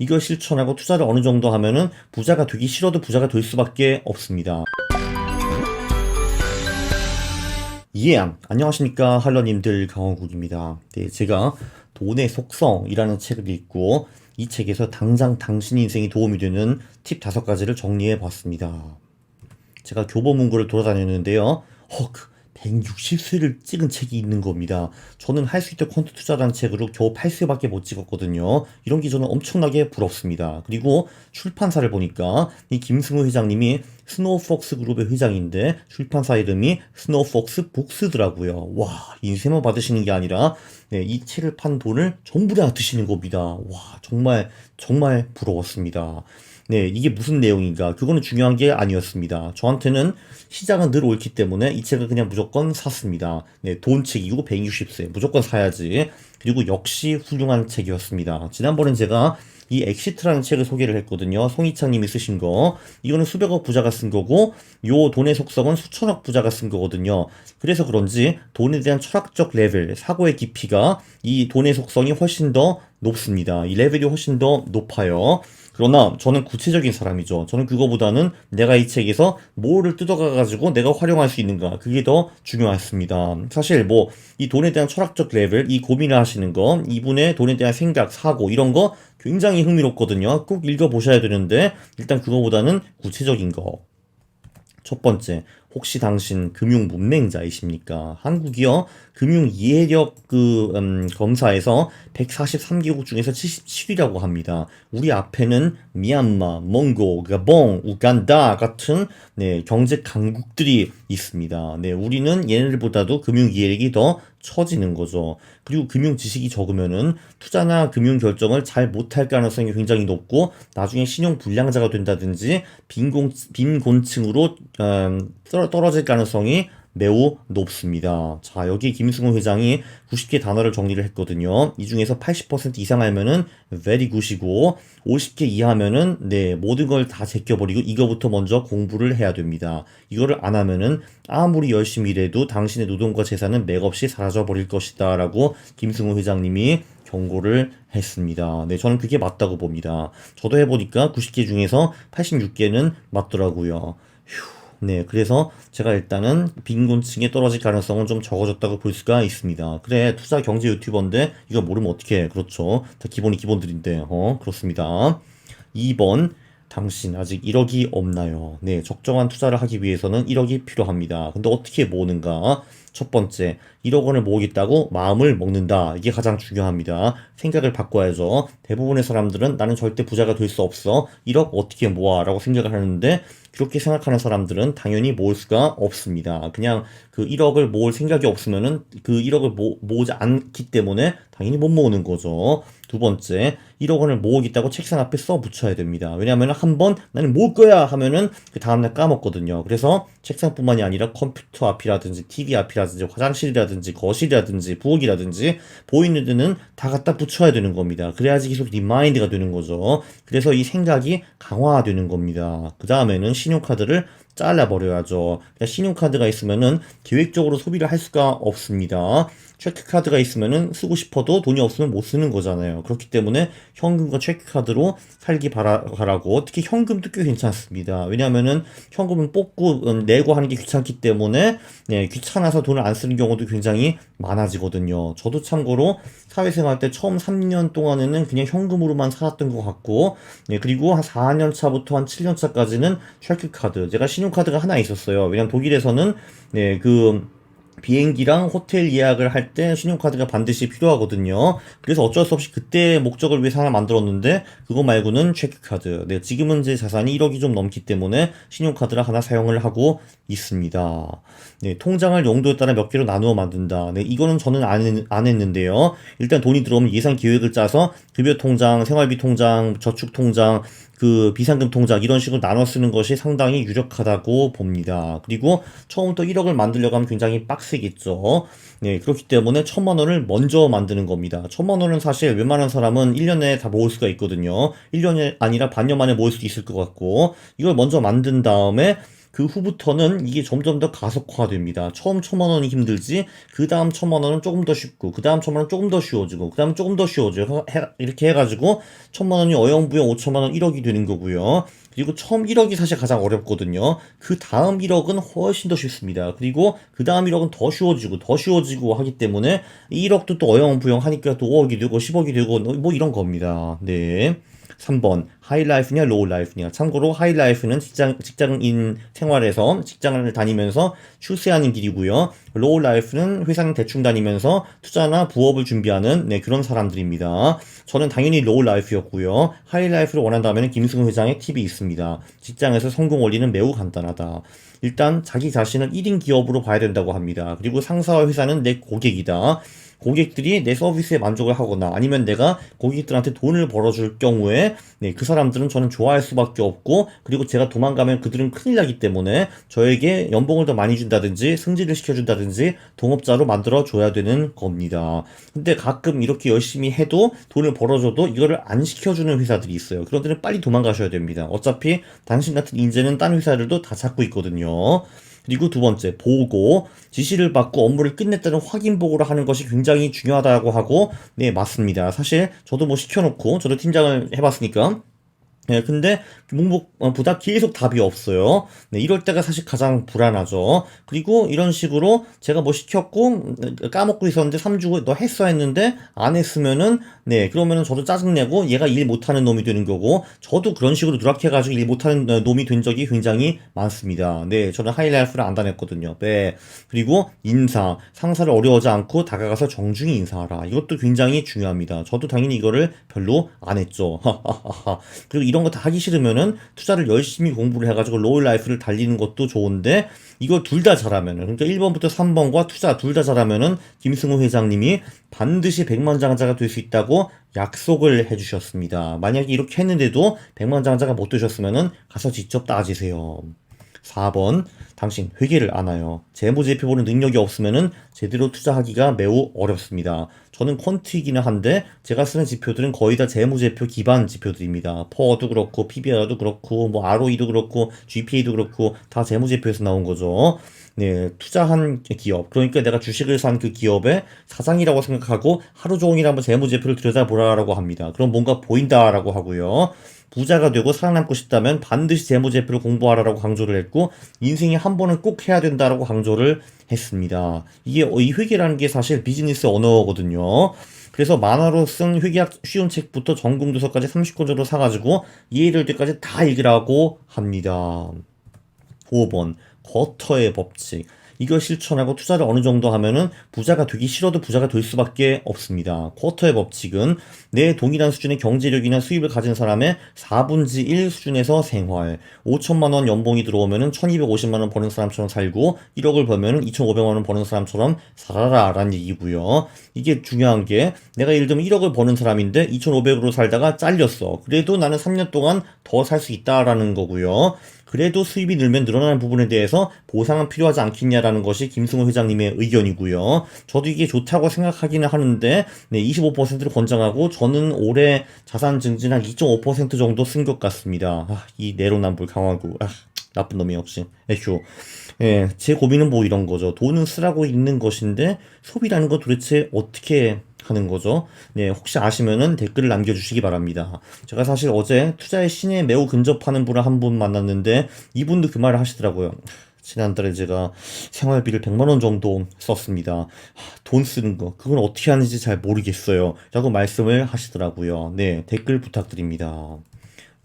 이걸 실천하고 투자를 어느 정도 하면은 부자가 되기 싫어도 부자가 될 수밖에 없습니다. 안녕하십니까 할러님들, 강원국입니다. 네, 제가 돈의 속성이라는 책을 읽고 이 책에서 당장 당신 인생에 도움이 되는 팁 5가지를 정리해 봤습니다. 제가 교보문고를 돌아다녔는데요. 160세를 찍은 책이 있는 겁니다. 저는 할 수 있다 퀀트 투자라는 책으로 겨우 8세밖에 못 찍었거든요. 이런 게 저는 엄청나게 부럽습니다. 그리고 출판사를 보니까 이 김승우 회장님이 스노우폭스 그룹의 회장인데 출판사 이름이 스노우폭스 북스더라고요. 와, 인쇄만 받으시는 게 아니라 네, 이 책을 판 돈을 전부 다 드시는 겁니다. 와, 정말 정말 부러웠습니다. 네, 이게 무슨 내용인가? 그거는 중요한 게 아니었습니다. 저한테는 시장은 늘 옳기 때문에 이 책을 그냥 무조건 샀습니다. 네, 돈 책이고 160세. 무조건 사야지. 그리고 역시 훌륭한 책이었습니다. 지난번엔 제가 이 엑시트라는 책을 소개를 했거든요. 송이창 님이 쓰신 거. 이거는 수백억 부자가 쓴 거고, 요 돈의 속성은 수천억 부자가 쓴 거거든요. 그래서 그런지 돈에 대한 철학적 레벨, 사고의 깊이가 이 돈의 속성이 훨씬 더 높습니다. 이 레벨이 훨씬 더 높아요. 그러나 저는 구체적인 사람이죠. 저는 그거보다는 내가 이 책에서 뭐를 뜯어가가지고 내가 활용할 수 있는가, 그게 더 중요했습니다. 사실 뭐 이 돈에 대한 철학적 레벨, 이 고민을 하시는 거, 이분의 돈에 대한 생각, 사고 이런 거 굉장히 흥미롭거든요. 꼭 읽어보셔야 되는데 일단 그거보다는 구체적인 거. 첫 번째, 혹시 당신 금융 문맹자이십니까? 한국이요, 금융 이해력 검사에서 143개국 중에서 77위라고 합니다. 우리 앞에는 미얀마, 몽고, 가봉, 우간다 같은 네, 경제 강국들이 있습니다. 네, 우리는 얘네들보다도 금융 이해력이 더 처지는 거죠. 그리고 금융 지식이 적으면은 투자나 금융 결정을 잘 못할 가능성이 굉장히 높고 나중에 신용 불량자가 된다든지 빈곤층으로 떨어질 가능성이 매우 높습니다. 자, 여기 김승호 회장이 90개 단어를 정리를 했거든요. 이 중에서 80% 이상 하면은 very good이고 50개 이하면은 네, 모든 걸 다 제껴버리고 이거부터 먼저 공부를 해야 됩니다. 이거를 안 하면은 아무리 열심히 일해도 당신의 노동과 재산은 맥없이 사라져버릴 것이다 라고 김승호 회장님이 경고를 했습니다. 네, 저는 그게 맞다고 봅니다. 저도 해보니까 90개 중에서 86개는 맞더라고요. 네, 그래서 제가 일단은 빈곤층에 떨어질 가능성은 좀 적어졌다고 볼 수가 있습니다. 그래, 투자 경제 유튜버인데 이거 모르면 어떡해. 그렇죠. 다 기본이 기본들인데, 그렇습니다. 2번, 당신 아직 1억이 없나요? 네, 적정한 투자를 하기 위해서는 1억이 필요합니다. 근데 어떻게 모으는가? 첫 번째, 1억 원을 모으겠다고 마음을 먹는다. 이게 가장 중요합니다. 생각을 바꿔야죠. 대부분의 사람들은 나는 절대 부자가 될 수 없어. 1억 어떻게 모아? 라고 생각을 하는데 그렇게 생각하는 사람들은 당연히 모을 수가 없습니다. 그냥 그 1억을 모을 생각이 없으면은 그 1억을 모으지 않기 때문에 당연히 못 모으는 거죠. 두 번째, 1억 원을 모으겠다고 책상 앞에 써 붙여야 됩니다. 왜냐하면 한번 나는 모을 거야 하면은 그 다음날 까먹거든요. 그래서 책상뿐만이 아니라 컴퓨터 앞이라든지 TV 앞이라든지 화장실이라든지 거실이라든지 부엌이라든지 보이는 데는 다 갖다 붙여야 되는 겁니다. 그래야지 계속 리마인드가 되는 거죠. 그래서 이 생각이 강화되는 겁니다. 그 다음에는 신용카드를 잘라버려야죠. 그러니까 신용카드가 있으면은 계획적으로 소비를 할 수가 없습니다. 체크카드가 있으면은 쓰고 싶어도 돈이 없으면 못 쓰는 거잖아요. 그렇기 때문에 현금과 체크카드로 살기 바라고, 특히 현금도 꽤 괜찮습니다. 왜냐하면은 현금은 뽑고 내고 하는 게 귀찮기 때문에 네, 귀찮아서 돈을 안 쓰는 경우도 굉장히 많아지거든요. 저도 참고로 사회생활 때 처음 3년 동안에는 그냥 현금으로만 살았던 것 같고, 네, 그리고 한 4년 차부터 한 7년 차까지는 체크카드, 제가 신용카드가 하나 있었어요. 왜냐면 독일에서는 네, 비행기랑 호텔 예약을 할 때 신용카드가 반드시 필요하거든요. 그래서 어쩔 수 없이 그때 목적을 위해서 하나 만들었는데 그거 말고는 체크카드. 네, 지금은 제 자산이 1억이 좀 넘기 때문에 신용카드를 하나 사용을 하고 있습니다. 네, 통장을 용도에 따라 몇 개로 나누어 만든다. 네, 이거는 저는 안 했는데요. 일단 돈이 들어오면 예산 계획을 짜서 급여 통장, 생활비 통장, 저축 통장, 비상금 통장 이런 식으로 나눠 쓰는 것이 상당히 유력하다고 봅니다. 그리고 처음부터 1억을 만들려고 하면 굉장히 빡세겠죠. 네, 그렇기 때문에 1,000만 원을 먼저 만드는 겁니다. 1,000만 원은 사실 웬만한 사람은 1년 내에 다 모을 수가 있거든요. 1년이 아니라 반년 만에 모을 수 있을 것 같고, 이걸 먼저 만든 다음에 그 후부터는 이게 점점 더 가속화됩니다. 처음 1,000만 원이 힘들지, 그 다음 1,000만 원은 조금 더 쉽고, 그 다음 1,000만 원 조금 더 쉬워지고, 그 다음 조금 더 쉬워지고, 이렇게 해가지고 1,000만 원이 어영부영 5,000만 원 1억이 되는 거고요. 그리고 처음 1억이 사실 가장 어렵거든요. 그 다음 1억은 훨씬 더 쉽습니다. 그리고 그 다음 1억은 더 쉬워지고 하기 때문에 1억도 또 어영부영 하니까 또 5억이 되고 10억이 되고 뭐 이런 겁니다. 네. 3번 하이라이프냐 로우라이프냐. 참고로 하이라이프는 직장인 생활에서 직장을 다니면서 출세하는 길이고요. 로우라이프는 회사는 대충 다니면서 투자나 부업을 준비하는 그런 사람들입니다. 저는 당연히 로우라이프였고요. 하이라이프를 원한다면 김승우 회장의 팁이 있습니다. 직장에서 성공 원리는 매우 간단하다. 일단 자기 자신을 1인 기업으로 봐야 된다고 합니다. 그리고 상사와 회사는 내 고객이다. 고객들이 내 서비스에 만족을 하거나 아니면 내가 고객들한테 돈을 벌어줄 경우에 그 사람들은 저는 좋아할 수밖에 없고, 그리고 제가 도망가면 그들은 큰일 나기 때문에 저에게 연봉을 더 많이 준다든지 승진을 시켜준다든지 동업자로 만들어 줘야 되는 겁니다. 근데 가끔 이렇게 열심히 해도 돈을 벌어줘도 이거를 안 시켜주는 회사들이 있어요. 그런 데는 빨리 도망가셔야 됩니다. 어차피 당신 같은 인재는 딴 회사들도 다 찾고 있거든요. 그리고 두 번째, 보고, 지시를 받고 업무를 끝냈다는 확인 보고를 하는 것이 굉장히 중요하다고 하고, 네, 맞습니다. 사실 저도 뭐 시켜놓고, 저도 팀장을 해봤으니까, 근데 보다 계속 답이 없어요. 네, 이럴 때가 사실 가장 불안하죠. 그리고 이런 식으로 제가 뭐 시켰고 까먹고 있었는데 3주 후에 너 했어 했는데 안 했으면은 그러면은 저도 짜증내고 얘가 일 못하는 놈이 되는 거고, 저도 그런 식으로 누락해가지고 일 못하는 놈이 된 적이 굉장히 많습니다. 네, 저는 하이라이프를 안 다녔거든요. 네. 그리고 인사, 상사를 어려워하지 않고 다가가서 정중히 인사하라. 이것도 굉장히 중요합니다. 저도 당연히 이거를 별로 안 했죠. 그리고 이런 거 다 하기 싫으면은 투자를 열심히 공부를 해가지고 로우 라이프를 달리는 것도 좋은데, 이걸 둘 다 잘하면은, 그러니까 1번부터 3번과 투자 둘 다 잘하면은 김승우 회장님이 반드시 백만장자가 될 수 있다고 약속을 해주셨습니다. 만약에 이렇게 했는데도 백만장자가 못 되셨으면은 가서 직접 따지세요. 4번, 당신 회계를 아나요? 재무제표 보는 능력이 없으면은 제대로 투자하기가 매우 어렵습니다. 저는 퀀트이기는 한데 제가 쓰는 지표들은 거의 다 재무제표 기반 지표들입니다. 퍼도 그렇고 PBR도 그렇고 뭐 ROE도 그렇고 GPA도 그렇고 다 재무제표에서 나온 거죠. 네, 투자한 기업, 그러니까 내가 주식을 산 그 기업의 사장이라고 생각하고 하루 종일 한번 재무제표를 들여다보라고 합니다. 그럼 뭔가 보인다라고 하고요. 부자가 되고 살아남고 싶다면 반드시 재무제표를 공부하라고 강조를 했고, 인생에 한 번은 꼭 해야 된다라고 강조를 했습니다. 이게 이 회계라는 게 사실 비즈니스 언어거든요. 그래서 만화로 쓴 회계학 쉬운 책부터 전공 도서까지 30권 정도 사가지고 이해될 때까지 다 읽으라고 합니다. 5번 쿼터의 법칙. 이걸 실천하고 투자를 어느 정도 하면은 부자가 되기 싫어도 부자가 될 수밖에 없습니다. 쿼터의 법칙은 내 동일한 수준의 경제력이나 수입을 가진 사람의 4분의 1 수준에서 생활. 5천만 원 연봉이 들어오면은 1,250만 원 버는 사람처럼 살고 1억을 벌면은 2,500만 원 버는 사람처럼 살아라라는 얘기고요. 이게 중요한 게, 내가 예를 들면 1억을 버는 사람인데 2,500으로 살다가 잘렸어. 그래도 나는 3년 동안 더 살 수 있다라는 거고요. 그래도 수입이 늘면 늘어나는 부분에 대해서 보상은 필요하지 않겠냐라는 것이 김승호 회장님의 의견이고요. 저도 이게 좋다고 생각하기는 하는데 25%를 권장하고, 저는 올해 자산 증진 한 2.5% 정도 쓴 것 같습니다. 이 내로남불 강화구. 나쁜 놈이 역시. 에쇼. 제 고민은 뭐 이런 거죠. 돈은 쓰라고 있는 것인데 소비라는 건 도대체 어떻게 하는 거죠? 네, 혹시 아시면은 댓글을 남겨주시기 바랍니다. 제가 사실 어제 투자의 신에 매우 근접하는 분을 한 분 만났는데 이분도 그 말을 하시더라고요. 지난달에 제가 생활비를 100만 원 정도 썼습니다. 돈 쓰는 거, 그건 어떻게 하는지 잘 모르겠어요. 라고 말씀을 하시더라고요. 네, 댓글 부탁드립니다.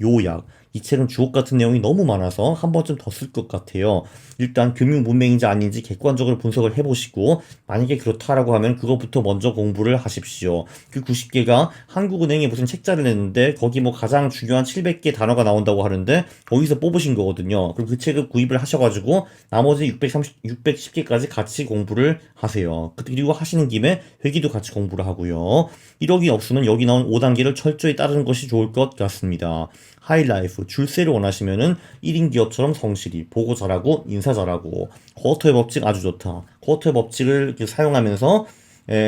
요약. 이 책은 주옥 같은 내용이 너무 많아서 한 번쯤 더 쓸 것 같아요. 일단 금융 문맹인지 아닌지 객관적으로 분석을 해보시고, 만약에 그렇다라고 하면 그것부터 먼저 공부를 하십시오. 그 90개가 한국은행에 무슨 책자를 냈는데 거기 뭐 가장 중요한 700개 단어가 나온다고 하는데 거기서 뽑으신 거거든요. 그럼 그 책을 구입을 하셔가지고 나머지 610개까지 같이 공부를 하세요. 그리고 하시는 김에 회기도 같이 공부를 하고요. 1억이 없으면 여기 나온 5단계를 철저히 따르는 것이 좋을 것 같습니다. 하이라이프, 줄세를 원하시면은 1인 기업처럼 성실히, 보고 잘하고, 인사 잘하고, 쿼터의 법칙 아주 좋다. 쿼터의 법칙을 사용하면서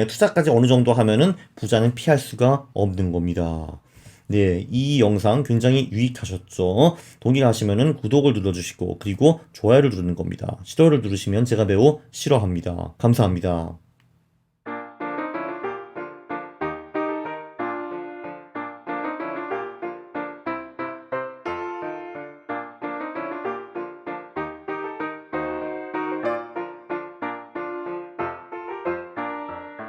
투자까지 어느 정도 하면은 부자는 피할 수가 없는 겁니다. 네, 이 영상 굉장히 유익하셨죠? 동의하시면은 구독을 눌러주시고, 그리고 좋아요를 누르는 겁니다. 싫어를 누르시면 제가 매우 싫어합니다. 감사합니다.